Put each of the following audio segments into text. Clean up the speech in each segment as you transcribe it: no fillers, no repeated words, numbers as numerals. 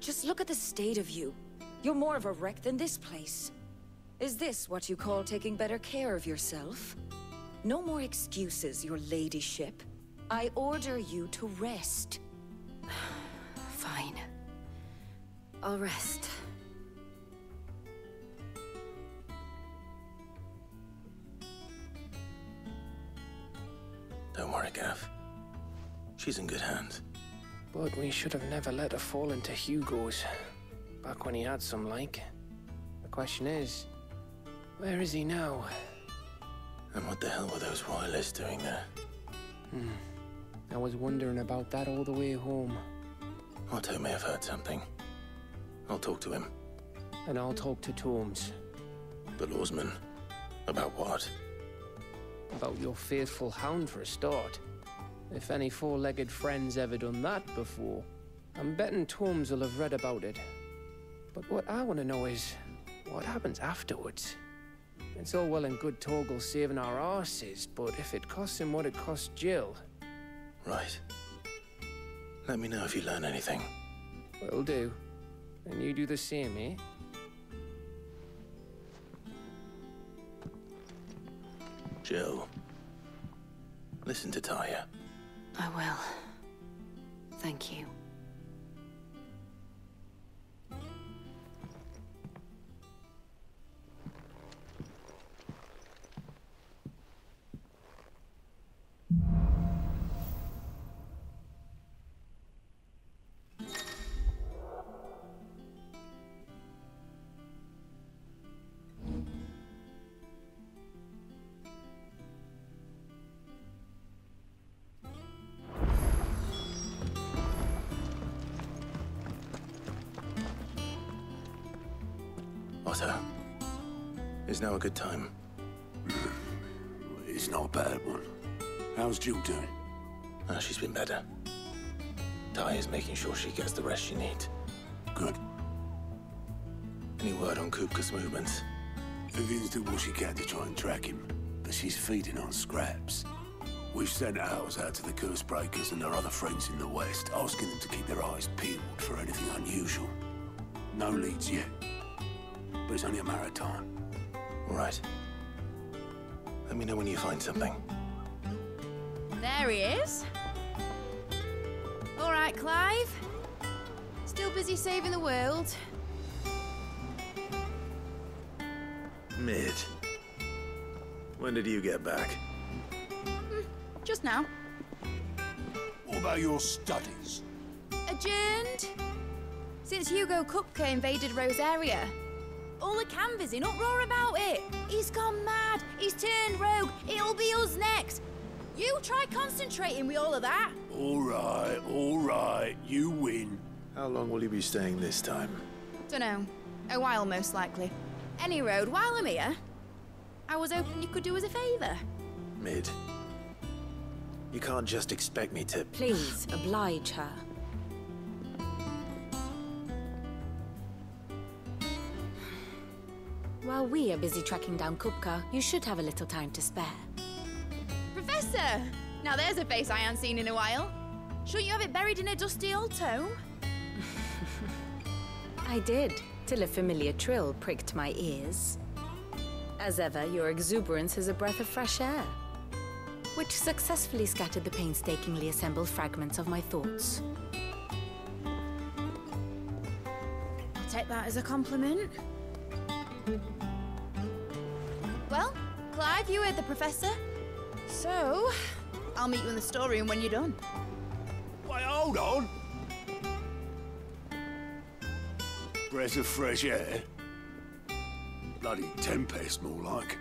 Just look at the state of you. You're more of a wreck than this place. Is this what you call taking better care of yourself? No more excuses, your ladyship. I order you to rest. Fine. I'll rest. Don't worry, Gav. She's in good hands. But we should have never let her fall into Hugo's. Back when he had some like. The question is, where is he now? And what the hell were those royalists doing there? I was wondering about that all the way home. Otto may have heard something. I'll talk to him. And I'll talk to Tomes. The lawsman? About what? About your faithful hound for a start. If any four-legged friend's ever done that before, I'm betting Tomes will have read about it. But what I want to know is, what happens afterwards? It's all well and good Torgal saving our arses, but if it costs him what it cost Jill... Right. Let me know if you learn anything. Will do. And you do the same, eh? Jill. Listen to Taya. I will. Thank you. Otto, is now a good time? It's not a bad one. How's Jill doing? She's been better. Taya's making sure she gets the rest she needs. Good. Any word on Kupka's movements? Vivian's doing what she can to try and track him, but she's feeding on scraps. We've sent ours out to the Curse Breakers and their other friends in the West, asking them to keep their eyes peeled for anything unusual. No leads yet, but it's only a matter of time. All right. Let me know when you find something. There he is. All right, Clive. Still busy saving the world. Mid. When did you get back? Just now. What about your studies? Adjourned. Since Hugo Kupka invaded Rosaria. All the canvassing in uproar about it. He's gone mad. He's turned rogue. It'll be us next. You try concentrating with all of that. All right. You win. How long will you be staying this time? Dunno. A while, most likely. Any road, while I'm here, I was hoping you could do us a favour. Mid. You can't just expect me to... Please, oblige her. While we are busy tracking down Kupka, you should have a little time to spare. Professor! Now there's a face I haven't seen in a while. Shouldn't you have it buried in a dusty old tome? I did, till a familiar trill pricked my ears. As ever, your exuberance is a breath of fresh air, which successfully scattered the painstakingly assembled fragments of my thoughts. I'll take that as a compliment. Well, Clive, you heard the professor. So, I'll meet you in the storeroom when you're done. Wait, hold on. Breath of fresh air. Bloody tempest, more like.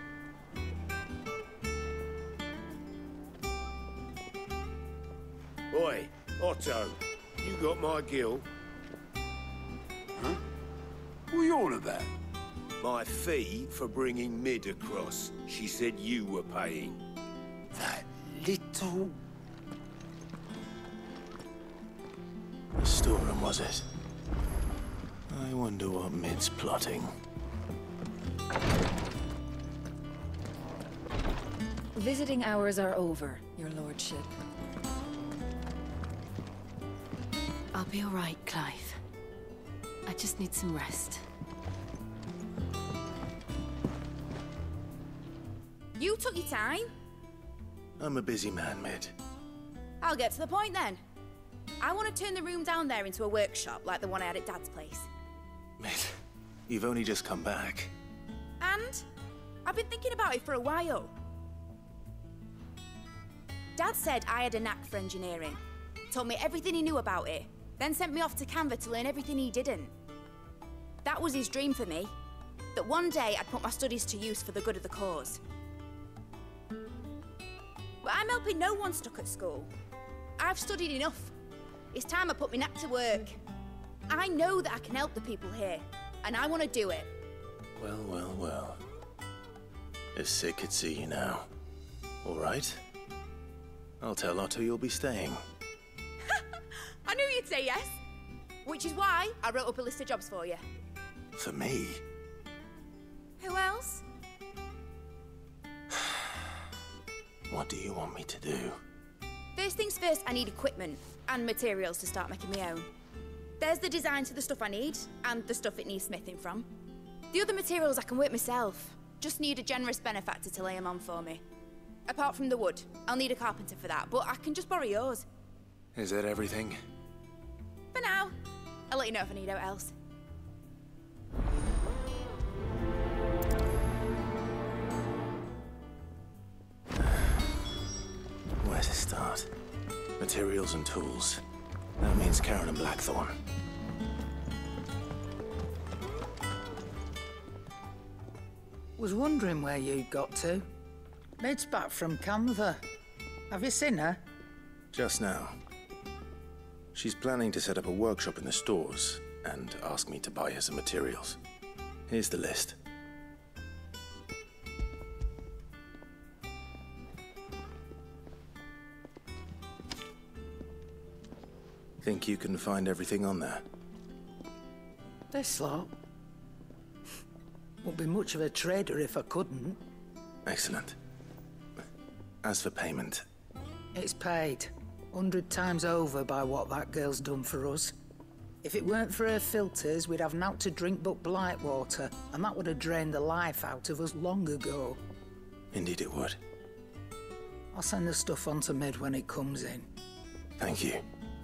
Oi, Otto, you got my gill? Huh? What are you on about? My fee for bringing Mid across. She said you were paying. That little... The storeroom, was it? I wonder what Mid's plotting. Visiting hours are over, your lordship. I'll be all right, Clive. I just need some rest. You took your time. I'm a busy man, Mid. I'll get to the point then. I want to turn the room down there into a workshop like the one I had at Dad's place. Mid, you've only just come back. And I've been thinking about it for a while. Dad said I had a knack for engineering. Told me everything he knew about it, then sent me off to Canva to learn everything he didn't. That was his dream for me. That one day I'd put my studies to use for the good of the cause. But I'm helping no one stuck at school. I've studied enough. It's time I put my knack to work. I know that I can help the people here, and I want to do it. Well, well, well. If Sid could see you now. All right. I'll tell Otto you'll be staying. I knew you'd say yes. Which is why I wrote up a list of jobs for you. For me? Who else? What do you want me to do? First things first, I need equipment and materials to start making my own. There's the designs for the stuff I need, and the stuff it needs smithing from. The other materials I can work myself. Just need a generous benefactor to lay them on for me. Apart from the wood, I'll need a carpenter for that, but I can just borrow yours. Is that everything? For now. I'll let you know if I need out else. Where to start? Materials and tools. That means Karen and Blackthorn. Was wondering where you got to. Mid's back from Canva. Have you seen her? Just now. She's planning to set up a workshop in the stores and ask me to buy her some materials. Here's the list. Think you can find everything on there? This lot. Wouldn't be much of a trader if I couldn't. Excellent. As for payment... It's paid. 100 times over by what that girl's done for us. If it weren't for her filters, we'd have naught to drink but blight water, and that would have drained the life out of us long ago. Indeed it would. I'll send the stuff on to Mid when it comes in. Thank you,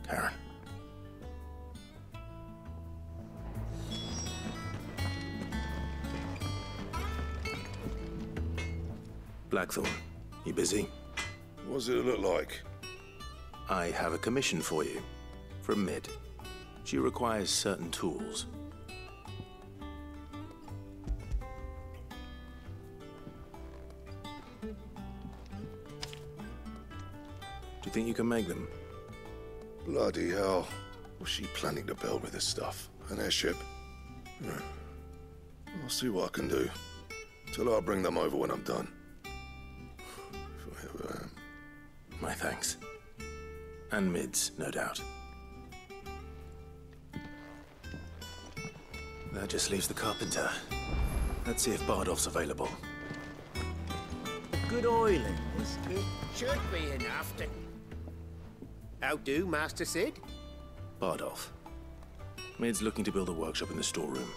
Karen. Blackthorn, you busy? What does it look like? I have a commission for you. From Mid. She requires certain tools. Do you think you can make them? Bloody hell. What's she planning to build with this stuff? An airship? I'll see what I can do. Tell her I'll bring them over when I'm done. My thanks. And Mid's, no doubt. That just leaves the carpenter. Let's see if Bardolph's available. Good oil in this. It should be enough to... How do, Master Sid? Bardolph. Mid's looking to build a workshop in the storeroom,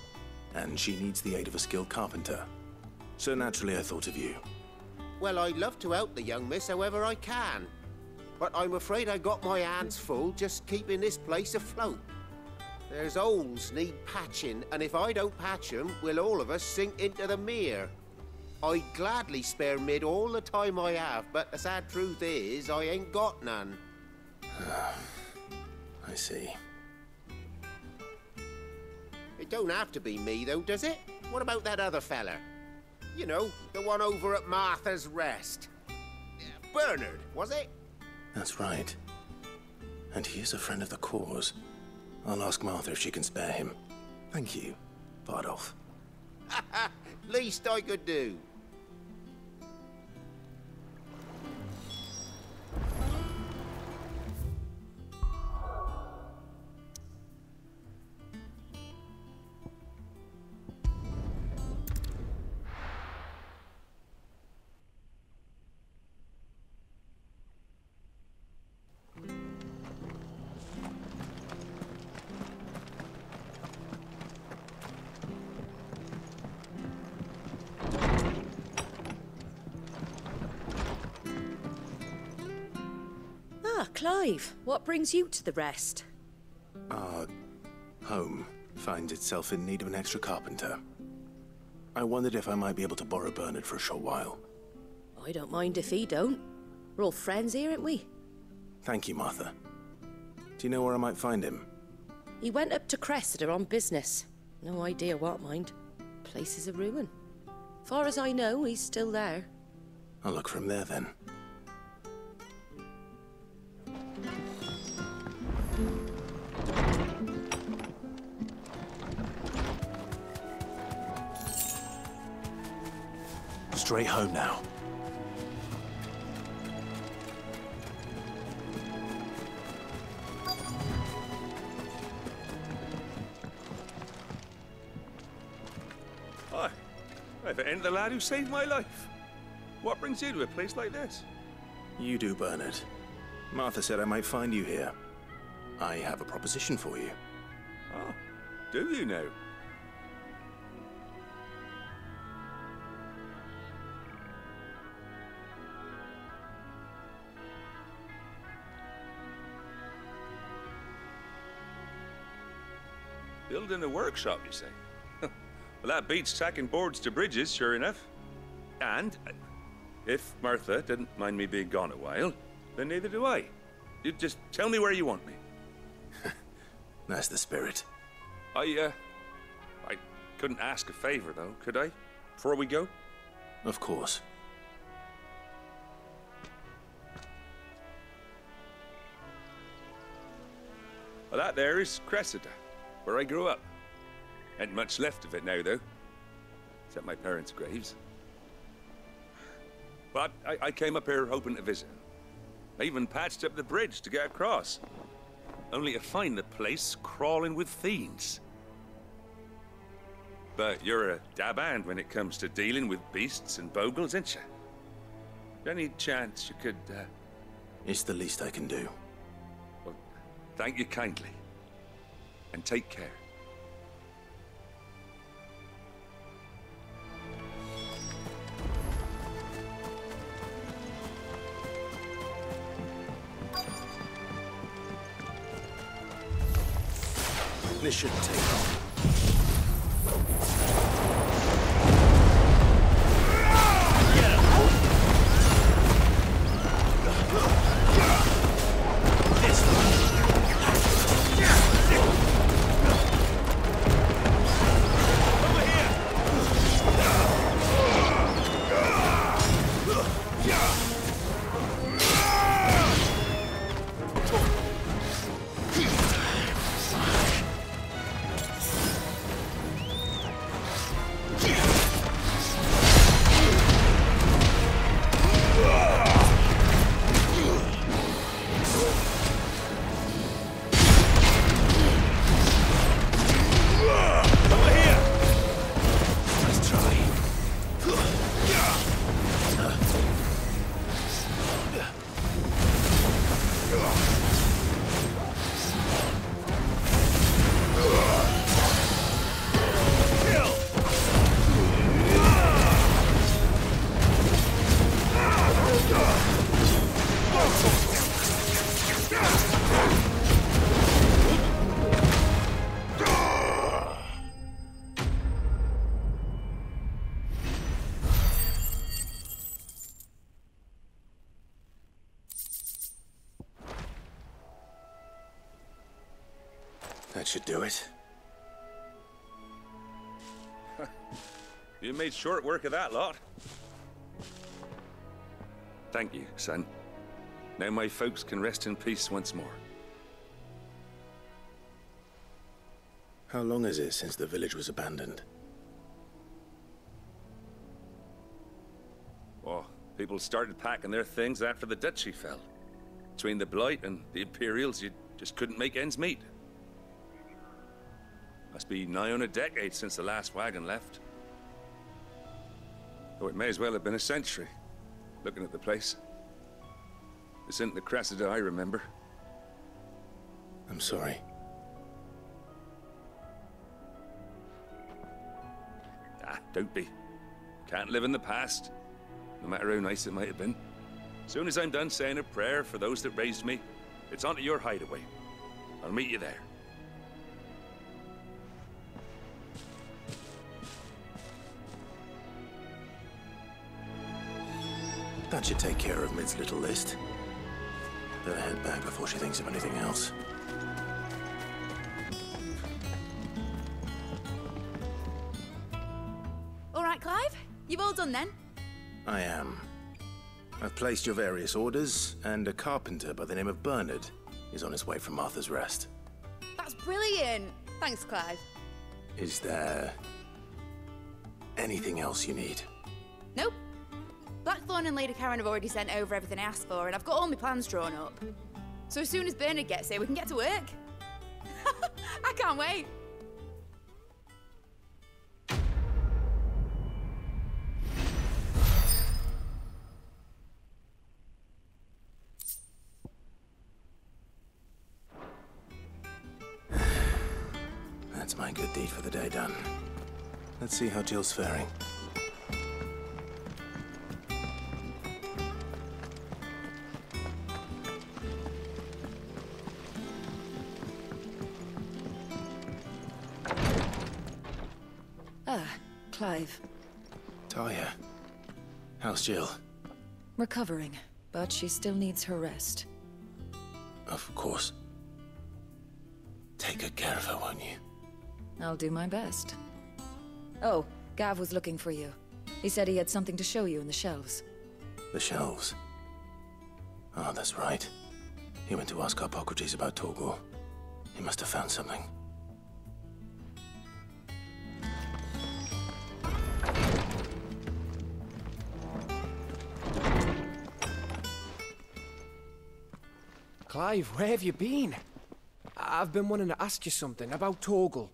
and she needs the aid of a skilled carpenter. So naturally I thought of you. Well, I'd love to help the young miss however I can. But I'm afraid I got my hands full just keeping this place afloat. There's holes need patching, and if I don't patch them, we'll all of us sink into the mere. I'd gladly spare Mid all the time I have, but the sad truth is, I ain't got none. I see. It don't have to be me, though, does it? What about that other fella? You know, the one over at Martha's Rest. Bernard, was it? That's right. And he is a friend of the cause. I'll ask Martha if she can spare him. Thank you, Bardolph. Least I could do. Ah, Clive, what brings you to the rest? Our home finds itself in need of an extra carpenter. I wondered if I might be able to borrow Bernard for a short while. I don't mind if he don't. We're all friends here, aren't we? Thank you, Martha. Do you know where I might find him? He went up to Cressida on business. No idea what, mind. Place is a ruin. Far as I know, he's still there. I'll look for him there, then. Straight home now. Hi. If it ain't the lad who saved my life. What brings you to a place like this? You do, Bernard. Martha said I might find you here. I have a proposition for you. Oh, do you now? Building a workshop, you say? Well, that beats tacking boards to bridges, sure enough. And if Martha didn't mind me being gone a while, then neither do I. You just tell me where you want me. That's the spirit. I couldn't ask a favor, though, could I? Before we go? Of course. Well, that there is Cressida, where I grew up. Ain't much left of it now, though. Except my parents' graves. But I came up here hoping to visit. I even patched up the bridge to get across. Only to find the place crawling with fiends. But you're a dab hand when it comes to dealing with beasts and bogles, ain't you? Any chance you could, It's the least I can do. Well, thank you kindly. And take care. This shouldn't take long. That should do it. You made short work of that lot. Thank you, son. Now my folks can rest in peace once more. How long is it since the village was abandoned? Oh, people started packing their things after the duchy fell. Between the Blight and the Imperials, you just couldn't make ends meet. Must be nigh on a decade since the last wagon left. Though it may as well have been a century, looking at the place. This isn't the Cressida I remember. I'm sorry. Ah, don't be. Can't live in the past, no matter how nice it might have been. Soon as I'm done saying a prayer for those that raised me, it's on to your hideaway. I'll meet you there. That should take care of Mid's little list. Better head back before she thinks of anything else. All right, Clive? You've all done then? I am. I've placed your various orders, and a carpenter by the name of Bernard is on his way from Martha's Rest. That's brilliant. Thanks, Clive. Is there anything else you need? Nope. Blackthorn and Lady Karen have already sent over everything I asked for, and I've got all my plans drawn up. So as soon as Bernard gets here, we can get to work. I can't wait. That's my good deed for the day done. Let's see how Jill's faring. Ah, Clive. Talia, how's Jill? Recovering, but she still needs her rest. Of course. Take good care of her, won't you? I'll do my best. Oh, Gav was looking for you. He said he had something to show you in the shelves. The shelves? Oh, that's right. He went to ask Harpocrates about Torgal. He must have found something. Clive, where have you been? I've been wanting to ask you something about Torgal.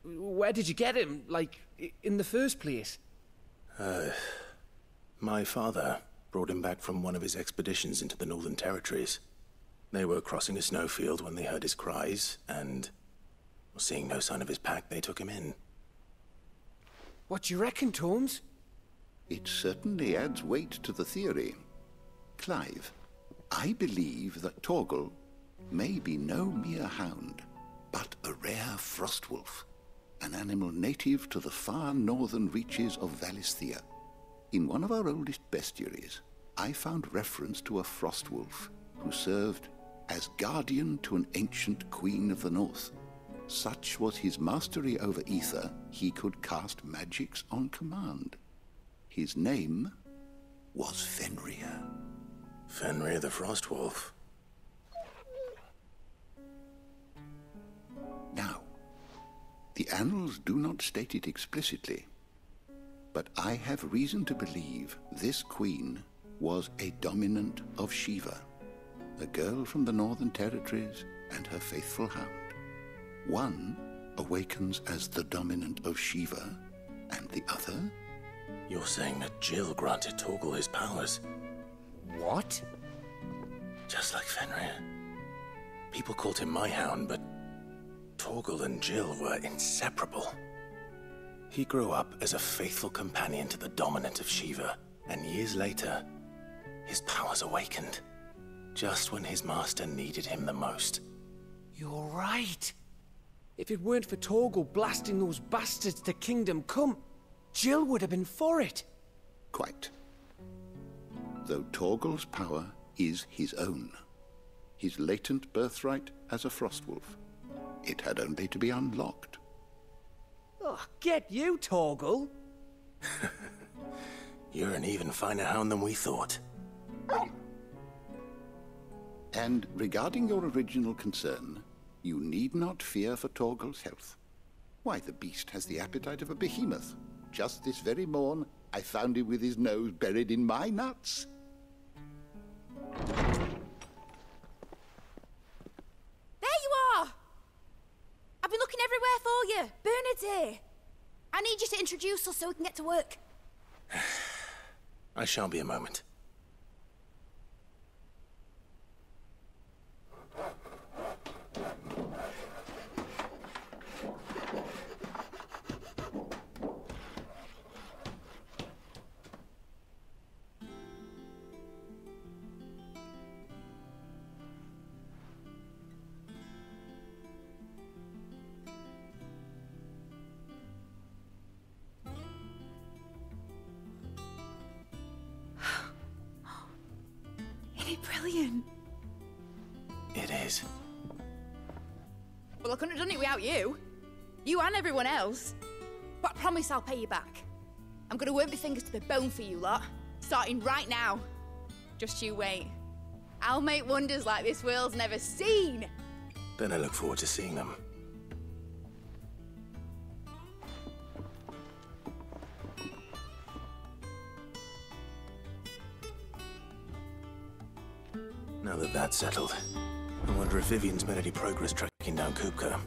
Where did you get him, like, in the first place? My father brought him back from one of his expeditions into the Northern Territories. They were crossing a snowfield when they heard his cries, and seeing no sign of his pack, they took him in. What do you reckon, Torms? It certainly adds weight to the theory. Clive, I believe that Torgal may be no mere hound, but a rare frostwolf, an animal native to the far northern reaches of Valisthea. In one of our oldest bestiaries, I found reference to a frostwolf who served as guardian to an ancient queen of the north. Such was his mastery over ether, he could cast magics on command. His name was Fenrir. Fenrir the Frostwolf. Now, the annals do not state it explicitly, but I have reason to believe this queen was a dominant of Shiva, a girl from the Northern Territories and her faithful hound. One awakens as the dominant of Shiva, and the other? You're saying that Jill granted Torgal his powers? What? Just like Fenrir. People called him my hound, but Torgal and Jill were inseparable. He grew up as a faithful companion to the dominant of Shiva, and years later, his powers awakened, just when his master needed him the most. You're right. If it weren't for Torgal blasting those bastards to Kingdom Come, Jill would have been for it. Quite. Though Torgal's power is his own, his latent birthright as a Frostwolf, it had only to be unlocked. Oh, get you, Torgal! You're an even finer hound than we thought. And regarding your original concern, you need not fear for Torgal's health. Why, the beast has the appetite of a behemoth. Just this very morn, I found him with his nose buried in my nuts. There you are! I've been looking everywhere for you. Bernard's here. I need you to introduce us so we can get to work. I shall be a moment. brilliant. It is. Well, I couldn't have done it without you. You and everyone else. But I promise I'll pay you back. I'm gonna work my fingers to the bone for you lot, starting right now. Just you wait. I'll make wonders like this world's never seen. Then I look forward to seeing them. Now that that's settled, I wonder if Vivian's made any progress tracking down Kupka.